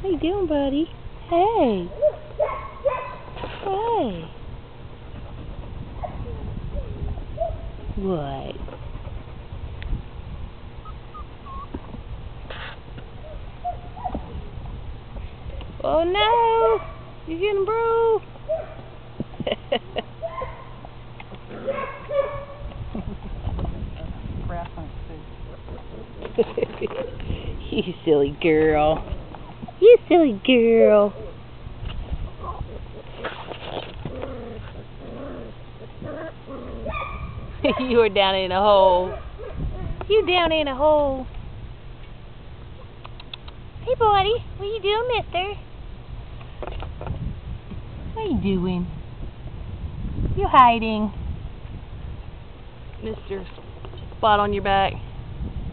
How you doing, buddy? Hey. Hey. What? Oh no! You're getting broke. You silly girl. You silly girl. You are down in a hole. You down in a hole. Hey, buddy. What you doing, mister? What you doing? You hiding. Mr. Spot on your back.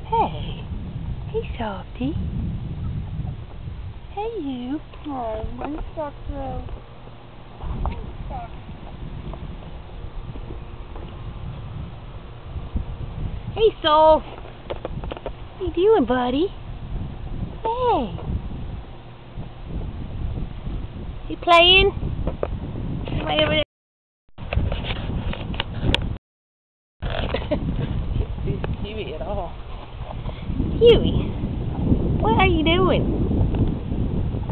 Hey. Hey, Softy. Hey, you. Oh, I'm stuck though. Hey, Soul. What you doing, buddy? Hey. You playing? Right over there. He's Huey at all. Huey, what are you doing?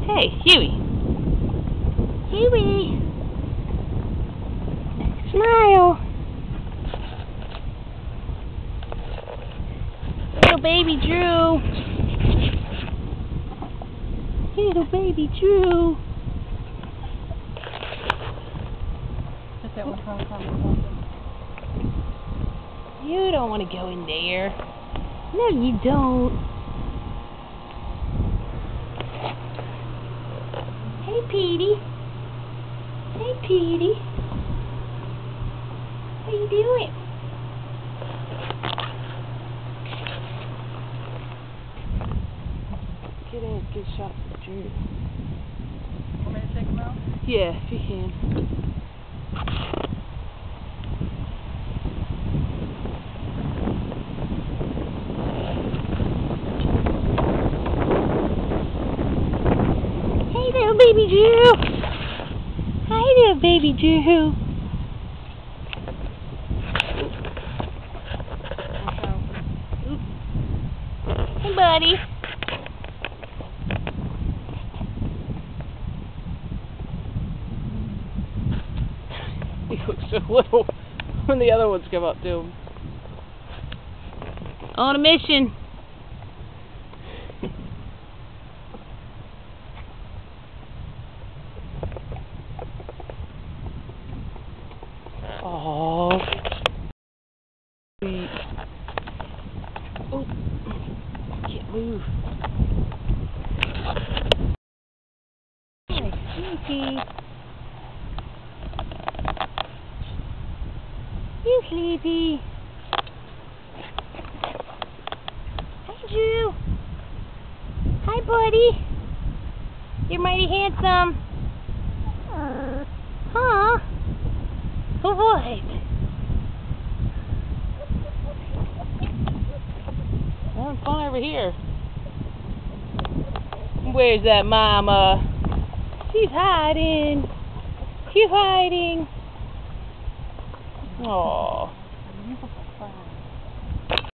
Hey, Huey. Huey. Smile. Little baby Drew. Little baby Drew. You don't want to go in there. No, you don't. Hey, Petey. Hey, Petey. What are you doing? Get in, get shots of Drew. Want me to take him out? Yeah, if you can. Hey, baby Drew. Hi there, baby Drew. Hey, buddy. He looks so little when the other ones come up to him. On a mission. Oh, sweet. Oh, can't move. Hey, sleepy. You sleepy. Hi, Drew. Hi, buddy. You're mighty handsome. Huh? What? Having fun over here. Where's that mama? She's hiding. She's hiding. Aww.